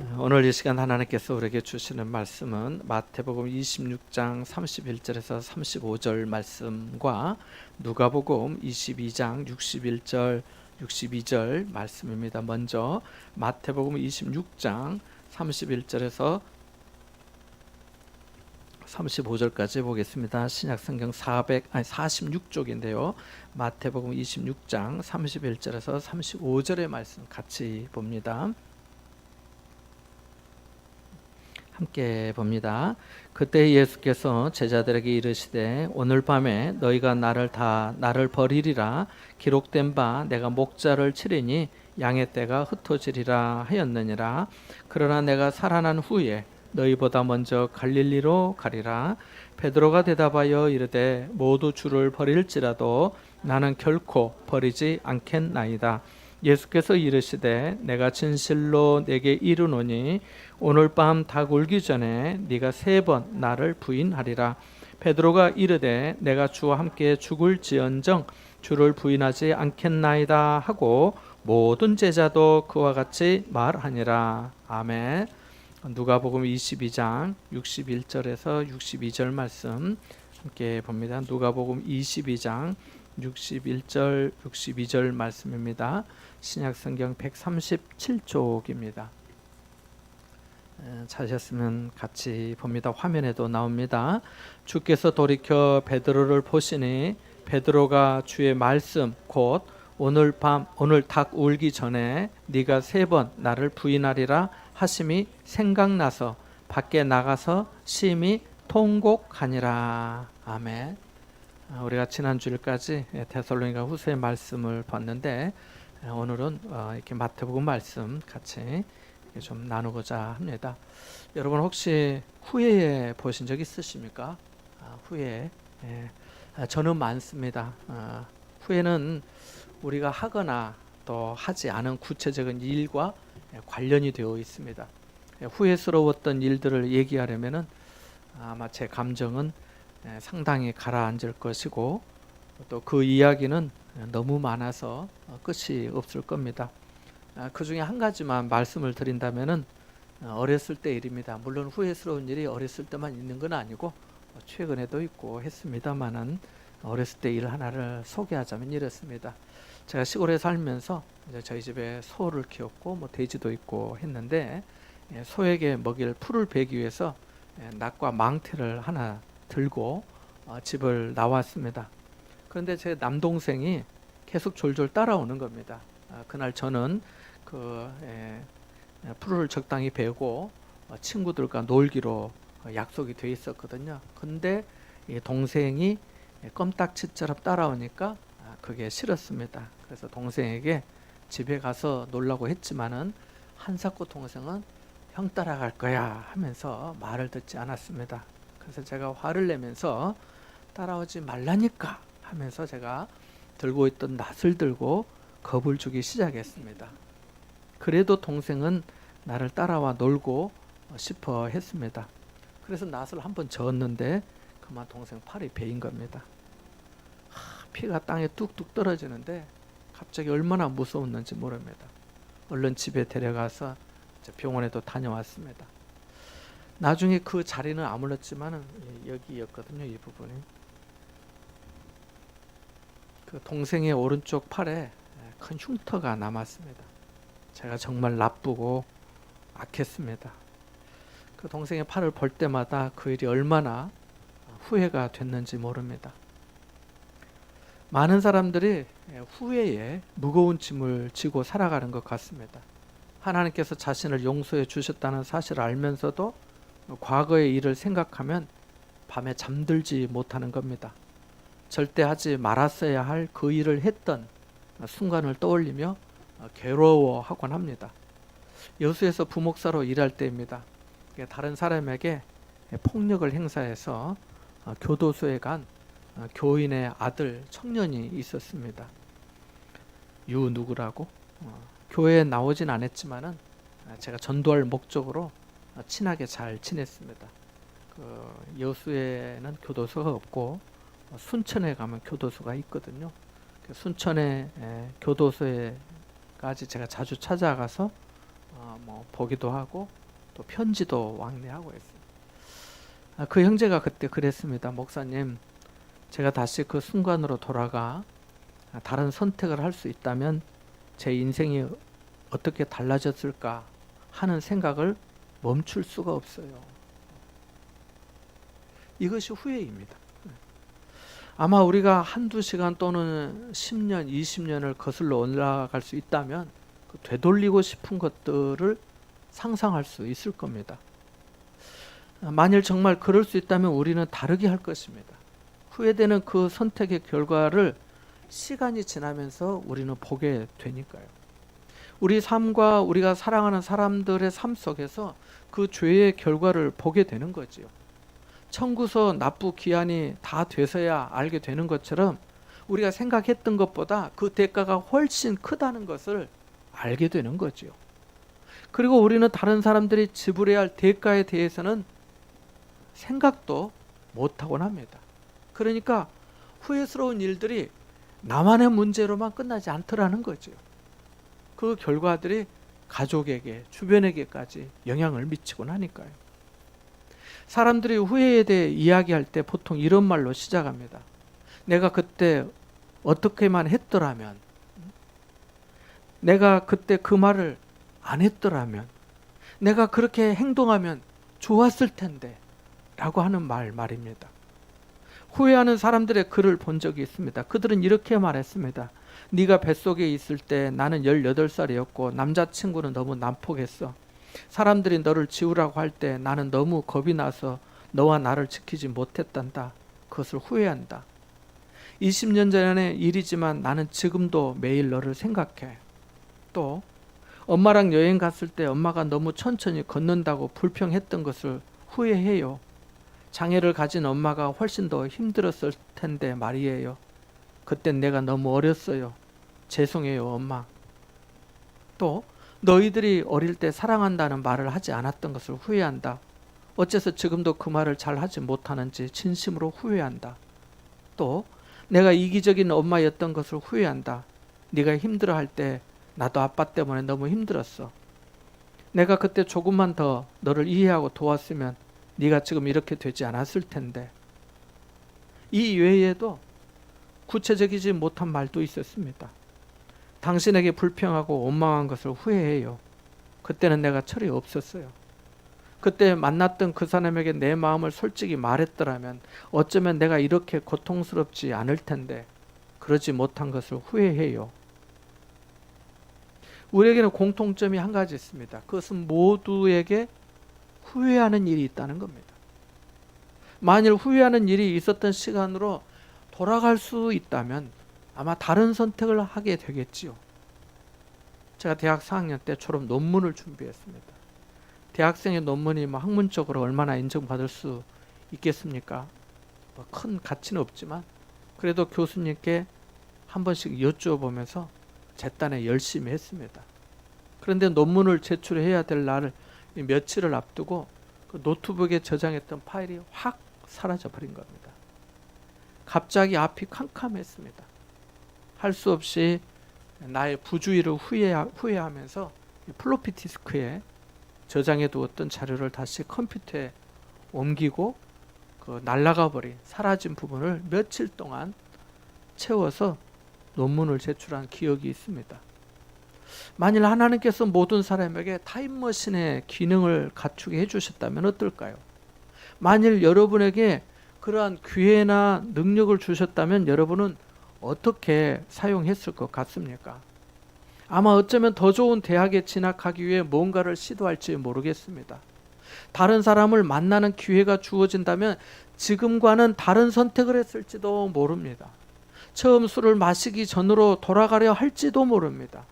오늘 이 시간 하나님께서 우리에게 주시는 말씀은 마태복음 26장 31절에서 35절 말씀과 누가복음 22장 61절 62절 말씀입니다. 먼저 마태복음 26장 31절에서 35절까지 보겠습니다. 신약성경 46쪽인데요. 마태복음 26장 31절에서 35절의 말씀 같이 봅니다. 함께 봅니다. 그때 예수께서 제자들에게 이르시되 오늘 밤에 너희가 나를 버리리라 기록된 바 내가 목자를 치리니 양의 떼가 흩어지리라 하였느니라. 그러나 내가 살아난 후에 너희보다 먼저 갈릴리로 가리라. 베드로가 대답하여 이르되 모두 주를 버릴지라도 나는 결코 버리지 않겠나이다. 예수께서 이르시되 내가 진실로 내게 이르노니 오늘 밤 닭 울기 전에 네가 3번 나를 부인하리라. 베드로가 이르되 내가 주와 함께 죽을지언정 주를 부인하지 않겠나이다 하고 모든 제자도 그와 같이 말하니라. 아멘. 누가복음 22장 61절에서 62절 말씀 함께 봅니다. 누가복음 22장 61절 62절 말씀입니다. 신약성경 137쪽입니다. 찾으셨으면 같이 봅니다. 화면에도 나옵니다. 주께서 돌이켜 베드로를 보시니 베드로가 주의 말씀 곧 오늘 닭 울기 전에 네가 3번 나를 부인하리라 하심이 생각나서 밖에 나가서 심히 통곡하니라. 아멘. 우리가 지난 주일까지 데살로니가 후서의 말씀을 봤는데 오늘은 이렇게 마태복음 말씀 같이 좀 나누고자 합니다. 여러분 혹시 후회해 보신 적 있으십니까? 후회. 저는 많습니다. 후회는 우리가 하거나 또 하지 않은 구체적인 일과 관련이 되어 있습니다. 후회스러웠던 일들을 얘기하려면은 아마 제 감정은 상당히 가라앉을 것이고 또 그 이야기는 너무 많아서 끝이 없을 겁니다. 그 중에 한 가지만 말씀을 드린다면은 어렸을 때 일입니다. 물론 후회스러운 일이 어렸을 때만 있는 건 아니고 최근에도 있고 했습니다만은 어렸을 때 일 하나를 소개하자면 이렇습니다. 제가 시골에 살면서 이제 저희 집에 소를 키웠고 뭐 돼지도 있고 했는데 소에게 먹일 풀을 베기 위해서 낫과 망태를 하나 들고 집을 나왔습니다. 그런데 제 남동생이 계속 졸졸 따라오는 겁니다. 그날 저는 풀을 적당히 베고 친구들과 놀기로 약속이 돼 있었거든요. 근데 이 동생이 껌딱지처럼 따라오니까 그게 싫었습니다. 그래서 동생에게 집에 가서 놀라고 했지만은 한사코 동생은 형 따라갈 거야 하면서 말을 듣지 않았습니다. 그래서 제가 화를 내면서 따라오지 말라니까 하면서 제가 들고 있던 낫을 들고 겁을 주기 시작했습니다. 그래도 동생은 나를 따라와 놀고 싶어 했습니다. 그래서 낫을 한번 저었는데 그만 동생 팔이 베인 겁니다. 피가 땅에 뚝뚝 떨어지는데 갑자기 얼마나 무서웠는지 모릅니다. 얼른 집에 데려가서 병원에도 다녀왔습니다. 나중에 그 자리는 아물렀지만은 여기였거든요. 이 부분이. 그 동생의 오른쪽 팔에 큰 흉터가 남았습니다. 제가 정말 나쁘고 악했습니다. 그 동생의 팔을 볼 때마다 그 일이 얼마나 후회가 됐는지 모릅니다. 많은 사람들이 후회에 무거운 짐을 지고 살아가는 것 같습니다. 하나님께서 자신을 용서해 주셨다는 사실을 알면서도 과거의 일을 생각하면 밤에 잠들지 못하는 겁니다. 절대 하지 말았어야 할 그 일을 했던 순간을 떠올리며 괴로워하곤 합니다. 여수에서 부목사로 일할 때입니다. 다른 사람에게 폭력을 행사해서 교도소에 간 교인의 아들 청년이 있었습니다. 유 누구라고? 교회에 나오진 않았지만은 제가 전도할 목적으로 친하게 잘 지냈습니다. 여수에는 교도소가 없고 순천에 가면 교도소가 있거든요. 순천의 교도소에까지 제가 자주 찾아가서 보기도 하고 또 편지도 왕래하고 했어요. 그 형제가 그때 그랬습니다. 목사님, 제가 다시 그 순간으로 돌아가 다른 선택을 할 수 있다면 제 인생이 어떻게 달라졌을까 하는 생각을 멈출 수가 없어요. 이것이 후회입니다. 아마 우리가 한두 시간 또는 10년, 20년을 거슬러 올라갈 수 있다면 되돌리고 싶은 것들을 상상할 수 있을 겁니다. 만일 정말 그럴 수 있다면 우리는 다르게 할 것입니다. 후회되는 그 선택의 결과를 시간이 지나면서 우리는 보게 되니까요. 우리 삶과 우리가 사랑하는 사람들의 삶 속에서 그 죄의 결과를 보게 되는 거지요. 청구서 납부 기한이 다 돼서야 알게 되는 것처럼 우리가 생각했던 것보다 그 대가가 훨씬 크다는 것을 알게 되는 거지요. 그리고 우리는 다른 사람들이 지불해야 할 대가에 대해서는 생각도 못하곤 합니다. 그러니까 후회스러운 일들이 나만의 문제로만 끝나지 않더라는 거죠. 그 결과들이 가족에게, 주변에게까지 영향을 미치곤 하니까요. 사람들이 후회에 대해 이야기할 때 보통 이런 말로 시작합니다. 내가 그때 어떻게만 했더라면, 내가 그때 그 말을 안 했더라면, 내가 그렇게 행동하면 좋았을 텐데 라고 하는 말입니다. 후회하는 사람들의 글을 본 적이 있습니다. 그들은 이렇게 말했습니다. 네가 뱃속에 있을 때 나는 18살이었고 남자친구는 너무 난폭했어. 사람들이 너를 지우라고 할 때 나는 너무 겁이 나서 너와 나를 지키지 못했단다. 그것을 후회한다. 20년 전의 일이지만 나는 지금도 매일 너를 생각해. 또 엄마랑 여행 갔을 때 엄마가 너무 천천히 걷는다고 불평했던 것을 후회해요. 장애를 가진 엄마가 훨씬 더 힘들었을 텐데 말이에요. 그땐 내가 너무 어렸어요. 죄송해요, 엄마. 또 너희들이 어릴 때 사랑한다는 말을 하지 않았던 것을 후회한다. 어째서 지금도 그 말을 잘 하지 못하는지 진심으로 후회한다. 또 내가 이기적인 엄마였던 것을 후회한다. 네가 힘들어할 때 나도 아빠 때문에 너무 힘들었어. 내가 그때 조금만 더 너를 이해하고 도왔으면 네가 지금 이렇게 되지 않았을 텐데. 이 외에도 구체적이지 못한 말도 있었습니다. 당신에게 불평하고 원망한 것을 후회해요. 그때는 내가 철이 없었어요. 그때 만났던 그 사람에게 내 마음을 솔직히 말했더라면 어쩌면 내가 이렇게 고통스럽지 않을 텐데 그러지 못한 것을 후회해요. 우리에게는 공통점이 한 가지 있습니다. 그것은 모두에게 후회하는 일이 있다는 겁니다. 만일 후회하는 일이 있었던 시간으로 돌아갈 수 있다면 아마 다른 선택을 하게 되겠지요. 제가 대학 4학년 때처럼 논문을 준비했습니다. 대학생의 논문이 학문적으로 얼마나 인정받을 수 있겠습니까? 큰 가치는 없지만 그래도 교수님께 한 번씩 여쭈어보면서 제 딴에 열심히 했습니다. 그런데 논문을 제출해야 될 날을 며칠을 앞두고 그 노트북에 저장했던 파일이 확 사라져 버린 겁니다. 갑자기 앞이 캄캄했습니다. 할 수 없이 나의 부주의를 후회하면서 플로피 디스크에 저장해 두었던 자료를 다시 컴퓨터에 옮기고 그 날아가 버린 사라진 부분을 며칠 동안 채워서 논문을 제출한 기억이 있습니다. 만일 하나님께서 모든 사람에게 타임머신의 기능을 갖추게 해주셨다면 어떨까요? 만일 여러분에게 그러한 기회나 능력을 주셨다면 여러분은 어떻게 사용했을 것 같습니까? 아마 어쩌면 더 좋은 대학에 진학하기 위해 뭔가를 시도할지 모르겠습니다. 다른 사람을 만나는 기회가 주어진다면 지금과는 다른 선택을 했을지도 모릅니다. 처음 술을 마시기 전으로 돌아가려 할지도 모릅니다.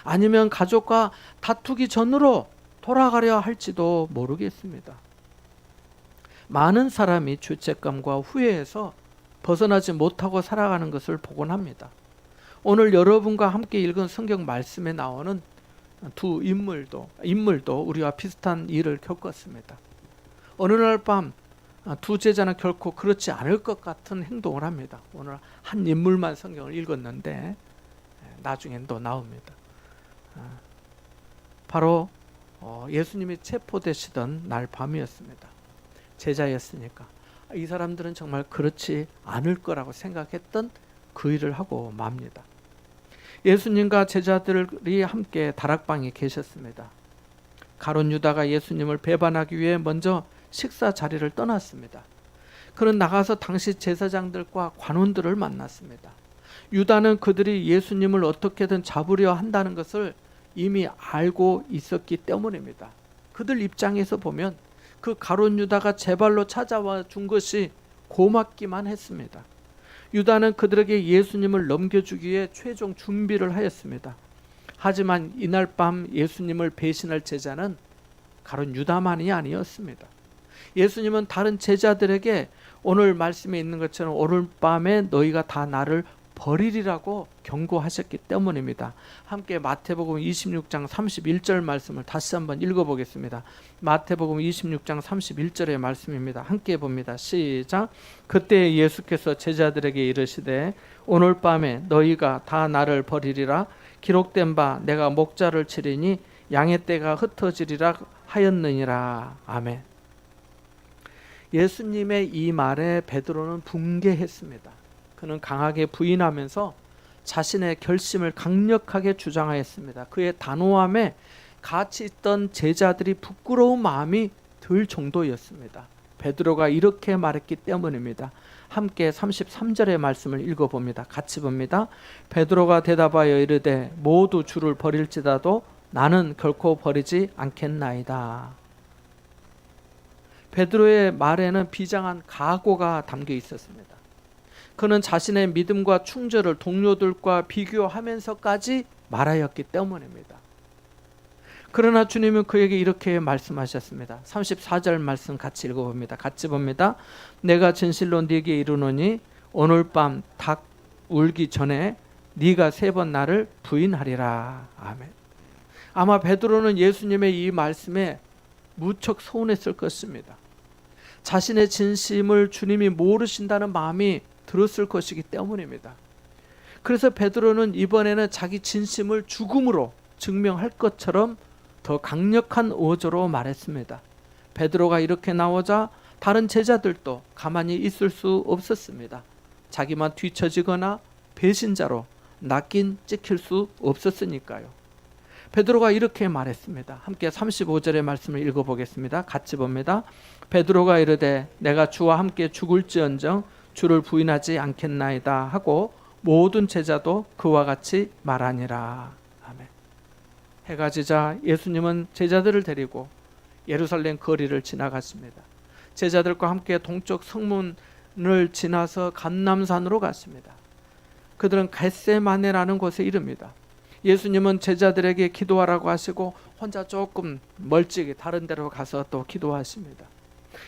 아니면 가족과 다투기 전으로 돌아가려 할지도 모르겠습니다. 많은 사람이 죄책감과 후회에서 벗어나지 못하고 살아가는 것을 보곤 합니다. 오늘 여러분과 함께 읽은 성경 말씀에 나오는 두 인물도 우리와 비슷한 일을 겪었습니다. 어느 날 밤 두 제자는 결코 그렇지 않을 것 같은 행동을 합니다. 오늘 한 인물만 성경을 읽었는데 나중엔 또 나옵니다. 바로 예수님이 체포되시던 날 밤이었습니다. 제자였으니까 이 사람들은 정말 그렇지 않을 거라고 생각했던 그 일을 하고 맙니다. 예수님과 제자들이 함께 다락방에 계셨습니다. 가룟 유다가 예수님을 배반하기 위해 먼저 식사 자리를 떠났습니다. 그는 나가서 당시 제사장들과 관원들을 만났습니다. 유다는 그들이 예수님을 어떻게든 잡으려 한다는 것을 이미 알고 있었기 때문입니다. 그들 입장에서 보면 그 가룟 유다가 제발로 찾아와 준 것이 고맙기만 했습니다. 유다는 그들에게 예수님을 넘겨주기 위해 최종 준비를 하였습니다. 하지만 이날 밤 예수님을 배신할 제자는 가룟 유다만이 아니었습니다. 예수님은 다른 제자들에게 오늘 말씀에 있는 것처럼 오늘 밤에 너희가 다 나를 버리리라고 경고하셨기 때문입니다. 함께 마태복음 26장 31절 말씀을 다시 한번 읽어보겠습니다. 마태복음 26장 31절의 말씀입니다. 함께 봅니다. 시작. 그때 예수께서 제자들에게 이르시되 오늘 밤에 너희가 다 나를 버리리라. 기록된 바 내가 목자를 치리니 양의 떼가 흩어지리라 하였느니라. 아멘. 예수님의 이 말에 베드로는 붕괴했습니다. 그는 강하게 부인하면서 자신의 결심을 강력하게 주장하였습니다. 그의 단호함에 같이 있던 제자들이 부끄러운 마음이 들 정도였습니다. 베드로가 이렇게 말했기 때문입니다. 함께 33절의 말씀을 읽어봅니다. 같이 봅니다. 베드로가 대답하여 이르되 모두 주를 버릴지라도 나는 결코 버리지 않겠나이다. 베드로의 말에는 비장한 각오가 담겨 있었습니다. 그는 자신의 믿음과 충절을 동료들과 비교하면서까지 말하였기 때문입니다. 그러나 주님은 그에게 이렇게 말씀하셨습니다. 34절 말씀 같이 읽어봅니다. 같이 봅니다. 내가 진실로 네게 이르노니 오늘 밤 닭 울기 전에 네가 3번 나를 부인하리라. 아멘. 아마 베드로는 예수님의 이 말씀에 무척 서운했을 것입니다. 자신의 진심을 주님이 모르신다는 마음이 들었을 것이기 때문입니다. 그래서 베드로는 이번에는 자기 진심을 죽음으로 증명할 것처럼 더 강력한 어조로 말했습니다. 베드로가 이렇게 나오자 다른 제자들도 가만히 있을 수 없었습니다. 자기만 뒤처지거나 배신자로 낚인 찍힐 수 없었으니까요. 베드로가 이렇게 말했습니다. 함께 35절의 말씀을 읽어보겠습니다. 같이 봅니다. 베드로가 이르되 내가 주와 함께 죽을지언정 주를 부인하지 않겠나이다 하고 모든 제자도 그와 같이 말하니라. 아멘. 해가 지자 예수님은 제자들을 데리고 예루살렘 거리를 지나갔습니다. 제자들과 함께 동쪽 성문을 지나서 감람산으로 갔습니다. 그들은 겟세마네라는 곳에 이릅니다. 예수님은 제자들에게 기도하라고 하시고 혼자 조금 멀찍이 다른 데로 가서 또 기도하십니다.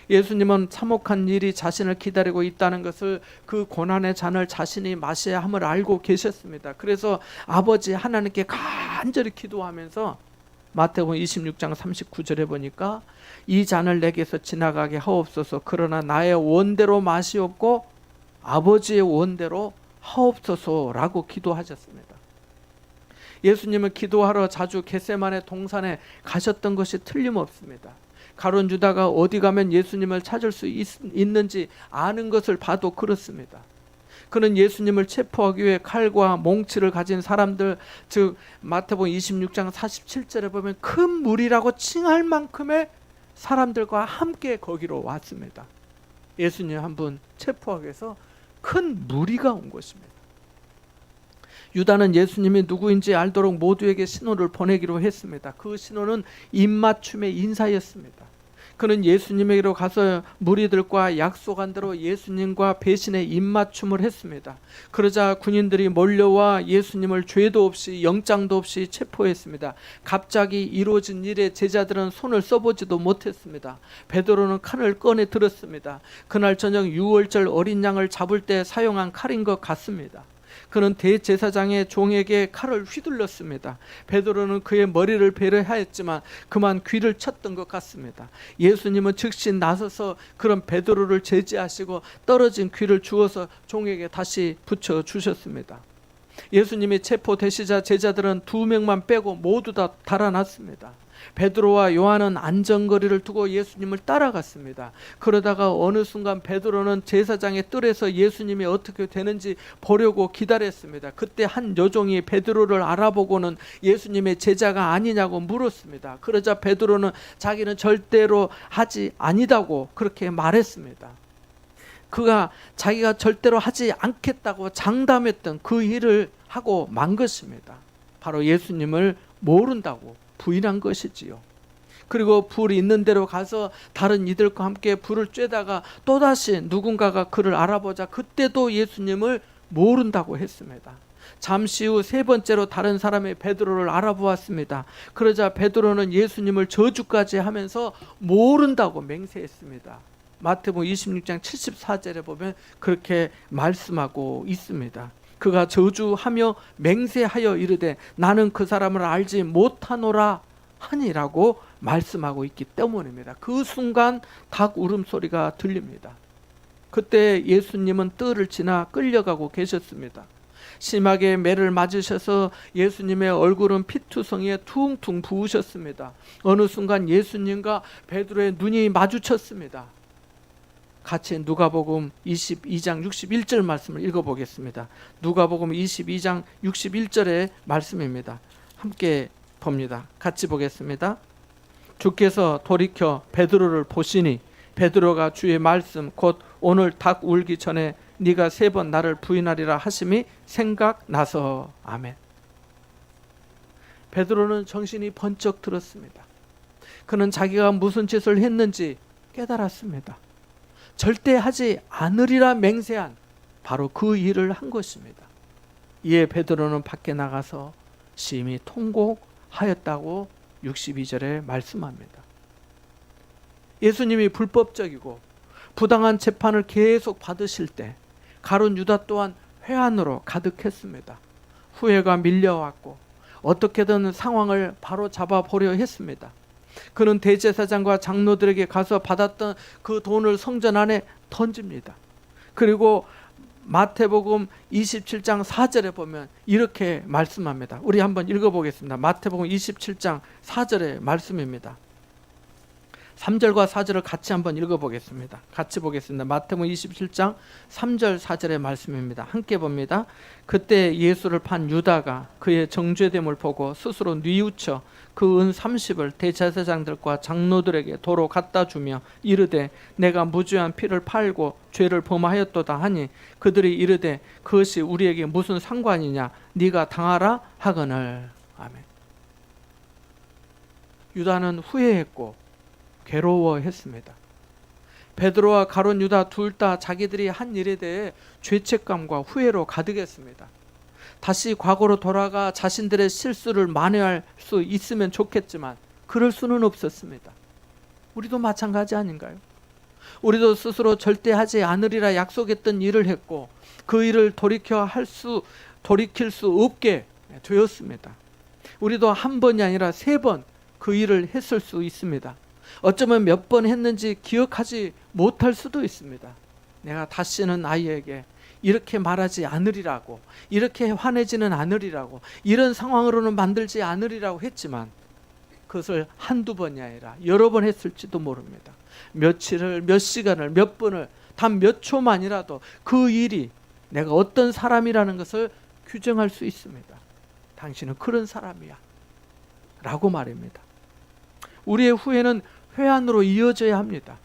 예수님은 참혹한 일이 자신을 기다리고 있다는 것을, 그 고난의 잔을 자신이 마셔야 함을 알고 계셨습니다. 그래서 아버지 하나님께 간절히 기도하면서 마태복음 26장 39절에 보니까 이 잔을 내게서 지나가게 하옵소서, 그러나 나의 원대로 마시옵고 아버지의 원대로 하옵소서라고 기도하셨습니다. 예수님은 기도하러 자주 겟세마네 동산에 가셨던 것이 틀림없습니다. 가룟 유다가 어디 가면 예수님을 찾을 수 있는지 아는 것을 봐도 그렇습니다. 그는 예수님을 체포하기 위해 칼과 몽치를 가진 사람들, 즉 마태복음 26장 47절에 보면 큰 무리라고 칭할 만큼의 사람들과 함께 거기로 왔습니다. 예수님 한 분 체포하기 위해서 큰 무리가 온 것입니다. 유다는 예수님이 누구인지 알도록 모두에게 신호를 보내기로 했습니다. 그 신호는 입맞춤의 인사였습니다. 그는 예수님에게로 가서 무리들과 약속한 대로 예수님과 배신의 입맞춤을 했습니다. 그러자 군인들이 몰려와 예수님을 죄도 없이 영장도 없이 체포했습니다. 갑자기 이루어진 일에 제자들은 손을 써보지도 못했습니다. 베드로는 칼을 꺼내 들었습니다. 그날 저녁 유월절 어린 양을 잡을 때 사용한 칼인 것 같습니다. 그는 대제사장의 종에게 칼을 휘둘렀습니다. 베드로는 그의 머리를 베려하였지만 그만 귀를 쳤던 것 같습니다. 예수님은 즉시 나서서 그런 베드로를 제지하시고 떨어진 귀를 주어서 종에게 다시 붙여주셨습니다. 예수님이 체포되시자 제자들은 2명만 빼고 모두 다 달아났습니다. 베드로와 요한은 안전거리를 두고 예수님을 따라갔습니다. 그러다가 어느 순간 베드로는 제사장의 뜰에서 예수님이 어떻게 되는지 보려고 기다렸습니다. 그때 한 여종이 베드로를 알아보고는 예수님의 제자가 아니냐고 물었습니다. 그러자 베드로는 자기는 절대로 하지 아니다고 그렇게 말했습니다. 그가 자기가 절대로 하지 않겠다고 장담했던 그 일을 하고 만 것입니다. 바로 예수님을 모른다고 부인한 것이지요. 그리고 불이 있는 데로 가서 다른 이들과 함께 불을 쬐다가 또다시 누군가가 그를 알아보자 그때도 예수님을 모른다고 했습니다. 잠시 후 3번째로 다른 사람이 베드로를 알아보았습니다. 그러자 베드로는 예수님을 저주까지 하면서 모른다고 맹세했습니다. 마태복음 26장 74절에 보면 그렇게 말씀하고 있습니다. 그가 저주하며 맹세하여 이르되 나는 그 사람을 알지 못하노라 하니라고 말씀하고 있기 때문입니다. 그 순간 닭 울음소리가 들립니다. 그때 예수님은 뜰을 지나 끌려가고 계셨습니다. 심하게 매를 맞으셔서 예수님의 얼굴은 피투성이에 퉁퉁 부으셨습니다. 어느 순간 예수님과 베드로의 눈이 마주쳤습니다. 같이 누가복음 22장 61절 말씀을 읽어보겠습니다. 누가복음 22장 61절의 말씀입니다. 함께 봅니다. 같이 보겠습니다. 주께서 돌이켜 베드로를 보시니 베드로가 주의 말씀 곧 오늘 닭 울기 전에 네가 3번 나를 부인하리라 하심이 생각나서. 아멘. 베드로는 정신이 번쩍 들었습니다. 그는 자기가 무슨 짓을 했는지 깨달았습니다. 절대 하지 않으리라 맹세한 바로 그 일을 한 것입니다. 이에 베드로는 밖에 나가서 심히 통곡하였다고 62절에 말씀합니다. 예수님이 불법적이고 부당한 재판을 계속 받으실 때 가룟 유다 또한 회한으로 가득했습니다. 후회가 밀려왔고 어떻게든 상황을 바로 잡아보려 했습니다. 그는 대제사장과 장로들에게 가서 받았던 그 돈을 성전 안에 던집니다. 그리고 마태복음 27장 4절에 보면 이렇게 말씀합니다. 우리 한번 읽어보겠습니다. 마태복음 27장 4절의 말씀입니다. 3절과 4절을 같이 한번 읽어보겠습니다. 같이 보겠습니다. 마태복음 27장 3절 4절의 말씀입니다. 함께 봅니다. 그때 예수를 판 유다가 그의 정죄됨을 보고 스스로 뉘우쳐 그 은 30을 대제사장들과 장로들에게 도로 갖다 주며 이르되 내가 무죄한 피를 팔고 죄를 범하였도다 하니 그들이 이르되 그것이 우리에게 무슨 상관이냐 네가 당하라 하거늘. 아멘. 유다는 후회했고 괴로워했습니다. 베드로와 가룟 유다 둘 다 자기들이 한 일에 대해 죄책감과 후회로 가득했습니다. 다시 과거로 돌아가 자신들의 실수를 만회할 수 있으면 좋겠지만 그럴 수는 없었습니다. 우리도 마찬가지 아닌가요? 우리도 스스로 절대 하지 않으리라 약속했던 일을 했고 그 일을 돌이킬 수 없게 되었습니다. 우리도 한 번이 아니라 3번 그 일을 했을 수 있습니다. 어쩌면 몇 번 했는지 기억하지 못할 수도 있습니다. 내가 다시는 아이에게 이렇게 말하지 않으리라고, 이렇게 화내지는 않으리라고, 이런 상황으로는 만들지 않으리라고 했지만 그것을 한두 번이 아니라 여러 번 했을지도 모릅니다. 며칠을, 몇 시간을, 몇 분을, 단 몇 초만이라도 그 일이 내가 어떤 사람이라는 것을 규정할 수 있습니다. 당신은 그런 사람이야 라고 말입니다. 우리의 후회는 회한으로 이어져야 합니다.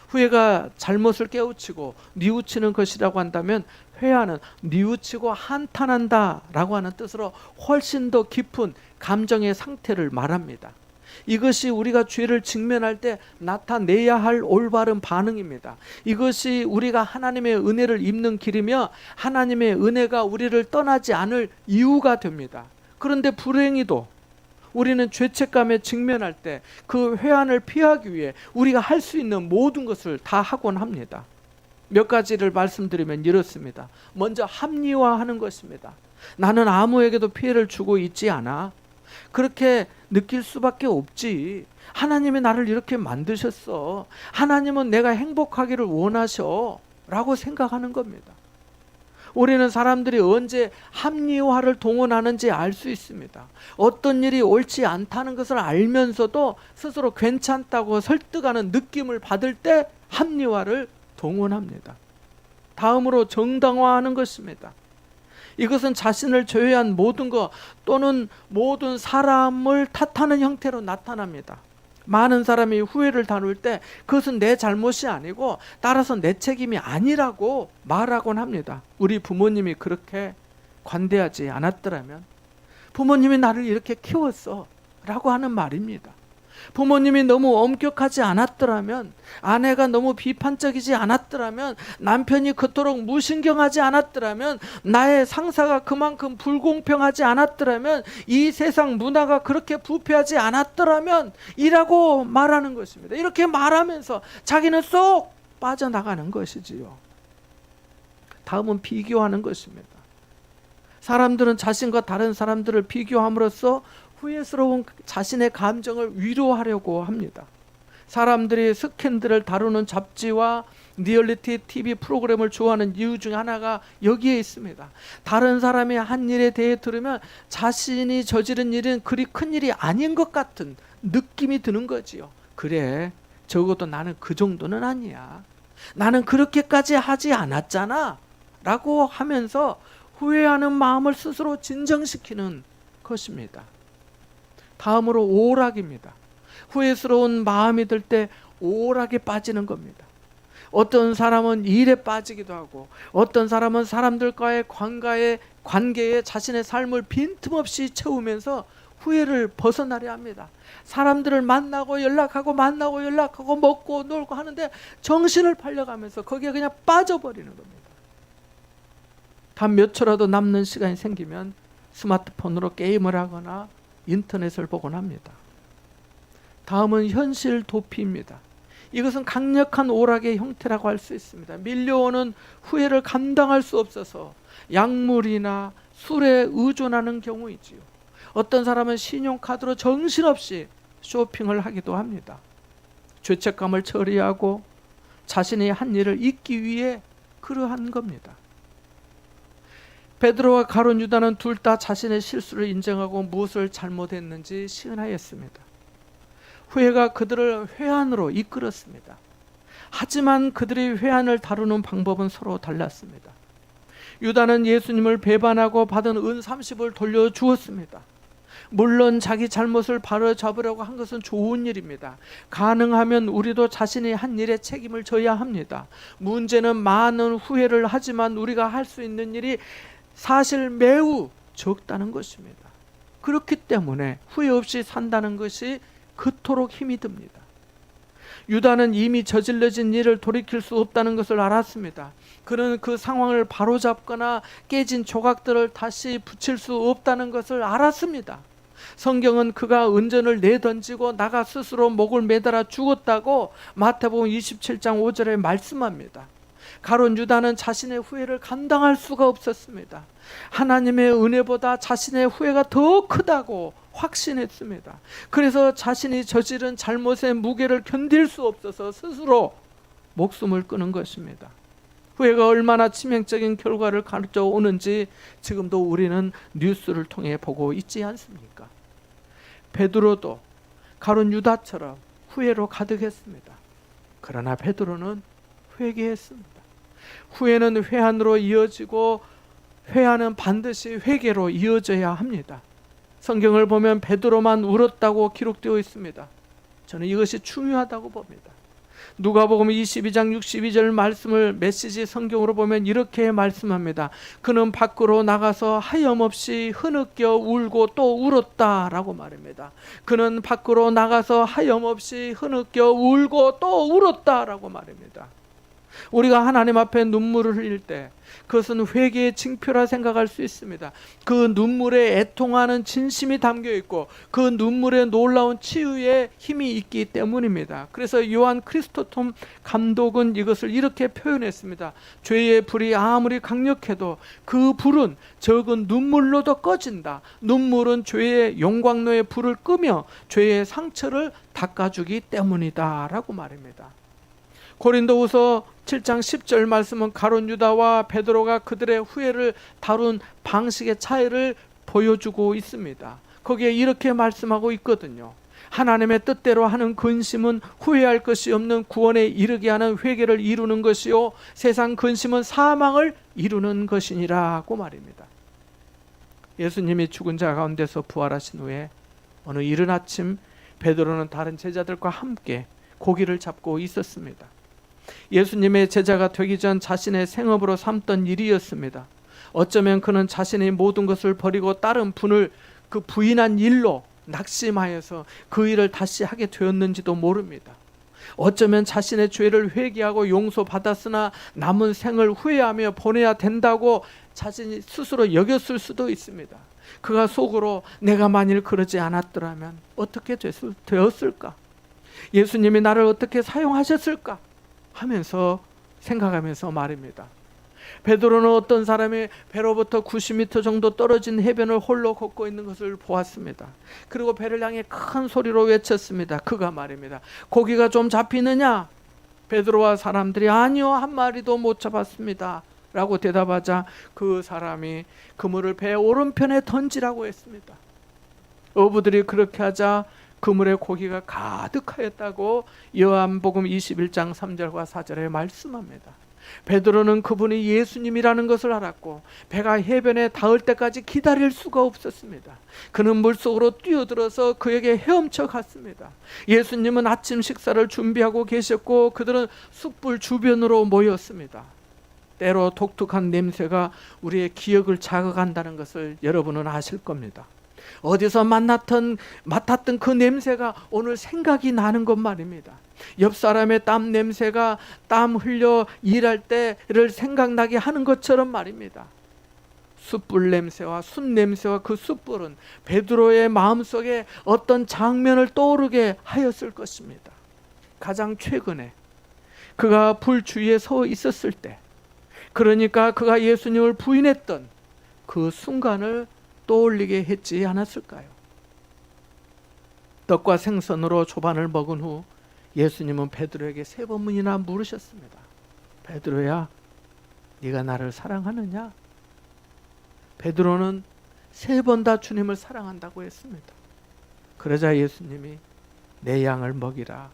후회가 잘못을 깨우치고 뉘우치는 것이라고 한다면 회한은 뉘우치고 한탄한다 라고 하는 뜻으로 훨씬 더 깊은 감정의 상태를 말합니다. 이것이 우리가 죄를 직면할 때 나타내야 할 올바른 반응입니다. 이것이 우리가 하나님의 은혜를 입는 길이며 하나님의 은혜가 우리를 떠나지 않을 이유가 됩니다. 그런데 불행히도 우리는 죄책감에 직면할 때 그 회한을 피하기 위해 우리가 할 수 있는 모든 것을 다 하곤 합니다. 몇 가지를 말씀드리면 이렇습니다. 먼저 합리화하는 것입니다. 나는 아무에게도 피해를 주고 있지 않아. 그렇게 느낄 수밖에 없지. 하나님이 나를 이렇게 만드셨어. 하나님은 내가 행복하기를 원하셔 라고 생각하는 겁니다. 우리는 사람들이 언제 합리화를 동원하는지 알 수 있습니다. 어떤 일이 옳지 않다는 것을 알면서도 스스로 괜찮다고 설득하는 느낌을 받을 때 합리화를 동원합니다. 다음으로 정당화하는 것입니다. 이것은 자신을 제외한 모든 것 또는 모든 사람을 탓하는 형태로 나타납니다. 많은 사람이 후회를 다룰 때 그것은 내 잘못이 아니고 따라서 내 책임이 아니라고 말하곤 합니다. 우리 부모님이 그렇게 관대하지 않았더라면, 부모님이 나를 이렇게 키웠어 라고 하는 말입니다. 부모님이 너무 엄격하지 않았더라면, 아내가 너무 비판적이지 않았더라면, 남편이 그토록 무신경하지 않았더라면, 나의 상사가 그만큼 불공평하지 않았더라면, 이 세상 문화가 그렇게 부패하지 않았더라면 이라고 말하는 것입니다. 이렇게 말하면서 자기는 쏙 빠져나가는 것이지요. 다음은 비교하는 것입니다. 사람들은 자신과 다른 사람들을 비교함으로써 후회스러운 자신의 감정을 위로하려고 합니다. 사람들이 스캔들을 다루는 잡지와 리얼리티 TV 프로그램을 좋아하는 이유 중 하나가 여기에 있습니다. 다른 사람의 한 일에 대해 들으면 자신이 저지른 일은 그리 큰 일이 아닌 것 같은 느낌이 드는 거지요. 그래, 적어도 나는 그 정도는 아니야. 나는 그렇게까지 하지 않았잖아 라고 하면서 후회하는 마음을 스스로 진정시키는 것입니다. 다음으로 오락입니다. 후회스러운 마음이 들 때 오락에 빠지는 겁니다. 어떤 사람은 일에 빠지기도 하고, 어떤 사람은 사람들과의 관계에 자신의 삶을 빈틈없이 채우면서 후회를 벗어나려 합니다. 사람들을 만나고 연락하고 먹고 놀고 하는데 정신을 팔려가면서 거기에 그냥 빠져버리는 겁니다. 단 몇 초라도 남는 시간이 생기면 스마트폰으로 게임을 하거나 인터넷을 보곤 합니다. 다음은 현실 도피입니다. 이것은 강력한 오락의 형태라고 할 수 있습니다. 밀려오는 후회를 감당할 수 없어서 약물이나 술에 의존하는 경우이지요. 어떤 사람은 신용카드로 정신없이 쇼핑을 하기도 합니다. 죄책감을 처리하고 자신이 한 일을 잊기 위해 그러한 겁니다. 베드로와 가룟 유다는 둘 다 자신의 실수를 인정하고 무엇을 잘못했는지 시인하였습니다. 후회가 그들을 회한으로 이끌었습니다. 하지만 그들이 회한을 다루는 방법은 서로 달랐습니다. 유다는 예수님을 배반하고 받은 은 30을 돌려주었습니다. 물론 자기 잘못을 바로잡으려고 한 것은 좋은 일입니다. 가능하면 우리도 자신이 한 일에 책임을 져야 합니다. 문제는 많은 후회를 하지만 우리가 할 수 있는 일이 사실 매우 적다는 것입니다. 그렇기 때문에 후회 없이 산다는 것이 그토록 힘이 듭니다. 유다는 이미 저질러진 일을 돌이킬 수 없다는 것을 알았습니다. 그는 그 상황을 바로잡거나 깨진 조각들을 다시 붙일 수 없다는 것을 알았습니다. 성경은 그가 은전을 내던지고 나가 스스로 목을 매달아 죽었다고 마태복음 27장 5절에 말씀합니다. 가룟 유다는 자신의 후회를 감당할 수가 없었습니다. 하나님의 은혜보다 자신의 후회가 더 크다고 확신했습니다. 그래서 자신이 저지른 잘못의 무게를 견딜 수 없어서 스스로 목숨을 끊은 것입니다. 후회가 얼마나 치명적인 결과를 가져오는지 지금도 우리는 뉴스를 통해 보고 있지 않습니까? 베드로도 가룟 유다처럼 후회로 가득했습니다. 그러나 베드로는 회개했습니다. 후회는 회한으로 이어지고 회한은 반드시 회개로 이어져야 합니다. 성경을 보면 베드로만 울었다고 기록되어 있습니다. 저는 이것이 중요하다고 봅니다. 누가복음 22장 62절 말씀을 메시지 성경으로 보면 이렇게 말씀합니다. 그는 밖으로 나가서 하염없이 흐느껴 울고 또 울었다라고 말합니다. 그는 밖으로 나가서 하염없이 흐느껴 울고 또 울었다라고 말합니다. 우리가 하나님 앞에 눈물을 흘릴 때 그것은 회개의 징표라 생각할 수 있습니다. 그 눈물에 애통하는 진심이 담겨 있고 그 눈물에 놀라운 치유의 힘이 있기 때문입니다. 그래서 요한 크리스토톰 감독은 이것을 이렇게 표현했습니다. 죄의 불이 아무리 강력해도 그 불은 적은 눈물로도 꺼진다. 눈물은 죄의 용광로의 불을 끄며 죄의 상처를 닦아주기 때문이다 라고 말입니다. 고린도후서 7장 10절 말씀은 가룟 유다와 베드로가 그들의 후회를 다룬 방식의 차이를 보여주고 있습니다. 거기에 이렇게 말씀하고 있거든요. 하나님의 뜻대로 하는 근심은 후회할 것이 없는 구원에 이르게 하는 회개를 이루는 것이요, 세상 근심은 사망을 이루는 것이니라고 말입니다. 예수님이 죽은 자 가운데서 부활하신 후에 어느 이른 아침 베드로는 다른 제자들과 함께 고기를 잡고 있었습니다. 예수님의 제자가 되기 전 자신의 생업으로 삼던 일이었습니다. 어쩌면 그는 자신의 모든 것을 버리고 다른 분을 그 부인한 일로 낙심하여서 그 일을 다시 하게 되었는지도 모릅니다. 어쩌면 자신의 죄를 회개하고 용서받았으나 남은 생을 후회하며 보내야 된다고 자신이 스스로 여겼을 수도 있습니다. 그가 속으로 내가 만일 그러지 않았더라면 어떻게 되었을까? 예수님이 나를 어떻게 사용하셨을까? 하면서 생각하면서 말입니다. 베드로는 어떤 사람이 배로부터 90m 정도 떨어진 해변을 홀로 걷고 있는 것을 보았습니다. 그리고 배를 향해 큰 소리로 외쳤습니다. 그가 말입니다. 고기가 좀 잡히느냐? 베드로와 사람들이 아니요, 한 마리도 못 잡았습니다 라고 대답하자 그 사람이 그물을 배 오른편에 던지라고 했습니다. 어부들이 그렇게 하자 그물에 고기가 가득하였다고 요한복음 21장 3절과 4절에 말씀합니다. 베드로는 그분이 예수님이라는 것을 알았고 배가 해변에 닿을 때까지 기다릴 수가 없었습니다. 그는 물속으로 뛰어들어서 그에게 헤엄쳐 갔습니다. 예수님은 아침 식사를 준비하고 계셨고 그들은 숯불 주변으로 모였습니다. 때로 독특한 냄새가 우리의 기억을 자극한다는 것을 여러분은 아실 겁니다. 어디서 맡았던 그 냄새가 오늘 생각이 나는 것 말입니다. 옆 사람의 땀 냄새가 땀 흘려 일할 때를 생각나게 하는 것처럼 말입니다. 숯불 냄새와 숯 냄새와 그 숯불은 베드로의 마음속에 어떤 장면을 떠오르게 하였을 것입니다. 가장 최근에 그가 불 주위에 서 있었을 때, 그러니까 그가 예수님을 부인했던 그 순간을 떠올리게 했지 않았을까요? 떡과 생선으로 조반을 먹은 후 예수님은 베드로에게 3번이나 물으셨습니다. 베드로야, 네가 나를 사랑하느냐? 베드로는 3번 다 주님을 사랑한다고 했습니다. 그러자 예수님이 내 양을 먹이라,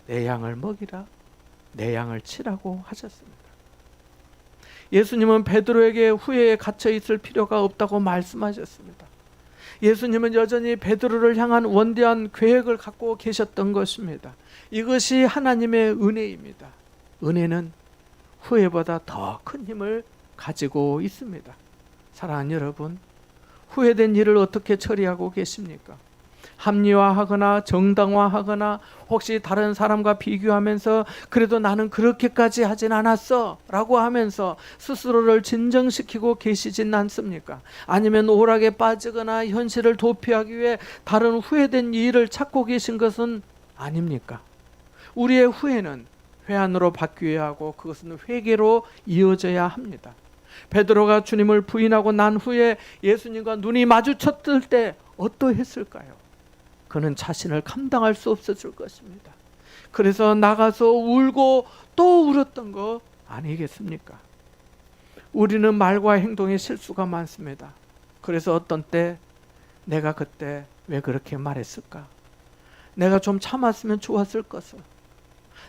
내 양을 먹이라, 내 양을 치라고 하셨습니다. 예수님은 베드로에게 후회에 갇혀 있을 필요가 없다고 말씀하셨습니다. 예수님은 여전히 베드로를 향한 원대한 계획을 갖고 계셨던 것입니다. 이것이 하나님의 은혜입니다. 은혜는 후회보다 더 큰 힘을 가지고 있습니다. 사랑하는 여러분, 후회된 일을 어떻게 처리하고 계십니까? 합리화하거나 정당화하거나 혹시 다른 사람과 비교하면서 그래도 나는 그렇게까지 하진 않았어 라고 하면서 스스로를 진정시키고 계시진 않습니까? 아니면 오락에 빠지거나 현실을 도피하기 위해 다른 후회된 일을 찾고 계신 것은 아닙니까? 우리의 후회는 회한으로 바뀌어야 하고 그것은 회개로 이어져야 합니다. 베드로가 주님을 부인하고 난 후에 예수님과 눈이 마주쳤을 때 어떠했을까요? 그는 자신을 감당할 수 없었을 것입니다. 그래서 나가서 울고 또 울었던 거 아니겠습니까? 우리는 말과 행동에 실수가 많습니다. 그래서 어떤 때 내가 그때 왜 그렇게 말했을까? 내가 좀 참았으면 좋았을 것을.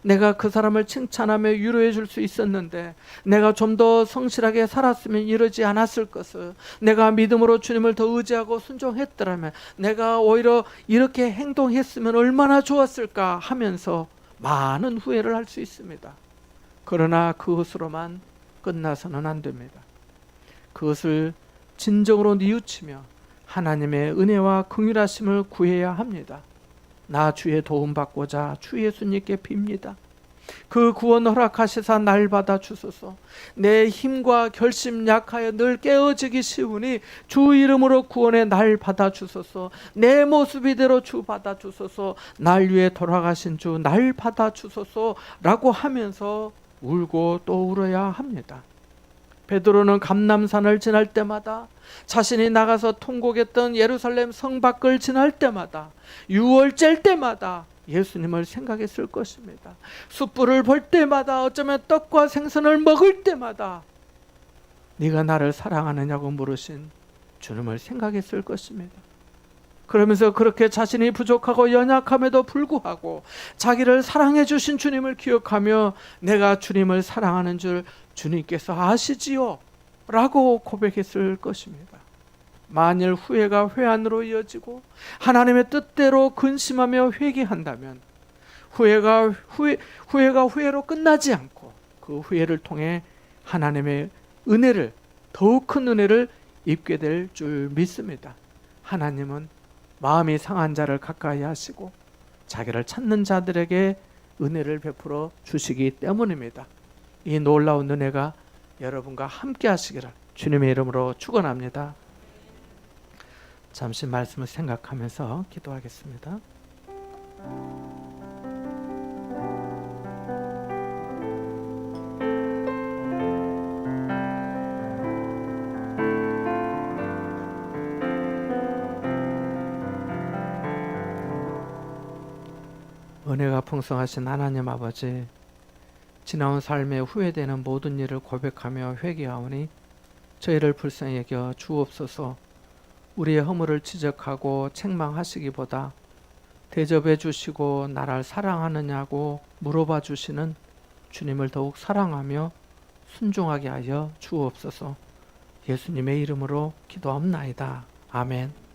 내가 그 사람을 칭찬하며 위로해 줄 수 있었는데 내가 좀 더 성실하게 살았으면 이러지 않았을 것을. 내가 믿음으로 주님을 더 의지하고 순종했더라면 내가 오히려 이렇게 행동했으면 얼마나 좋았을까 하면서 많은 후회를 할 수 있습니다. 그러나 그것으로만 끝나서는 안 됩니다. 그것을 진정으로 뉘우치며 하나님의 은혜와 긍휼하심을 구해야 합니다. 나 주의 도움 받고자 주 예수님께 빕니다. 그 구원 허락하시사 날 받아 주소서. 내 힘과 결심 약하여 늘 깨어지기 쉬우니 주 이름으로 구원의 날 받아 주소서. 내 모습 이대로 주 받아 주소서. 날 위해 돌아가신 주 날 받아 주소서 라고 하면서 울고 또 울어야 합니다. 베드로는 감람산을 지날 때마다, 자신이 나가서 통곡했던 예루살렘 성 밖을 지날 때마다, 유월절 때마다 예수님을 생각했을 것입니다. 숯불을 볼 때마다, 어쩌면 떡과 생선을 먹을 때마다 네가 나를 사랑하느냐고 물으신 주님을 생각했을 것입니다. 그러면서 그렇게 자신이 부족하고 연약함에도 불구하고 자기를 사랑해 주신 주님을 기억하며 내가 주님을 사랑하는 줄 주님께서 아시지요 라고 고백했을 것입니다. 만일 후회가 회한으로 이어지고 하나님의 뜻대로 근심하며 회개한다면 후회가 후회로 끝나지 않고 그 후회를 통해 하나님의 은혜를, 더욱 큰 은혜를 입게 될 줄 믿습니다. 하나님은 마음이 상한 자를 가까이 하시고 자기를 찾는 자들에게 은혜를 베풀어 주시기 때문입니다. 이 놀라운 은혜가 여러분과 함께 하시기를 주님의 이름으로 축원합니다. 잠시 말씀을 생각하면서 기도하겠습니다. 은혜가 풍성하신 하나님 아버지, 지나온 삶에 후회되는 모든 일을 고백하며 회개하오니 저희를 불쌍히 여겨 주옵소서. 우리의 허물을 지적하고 책망하시기보다 대접해 주시고 나를 사랑하느냐고 물어봐 주시는 주님을 더욱 사랑하며 순종하게 하여 주옵소서. 예수님의 이름으로 기도합나이다. 아멘.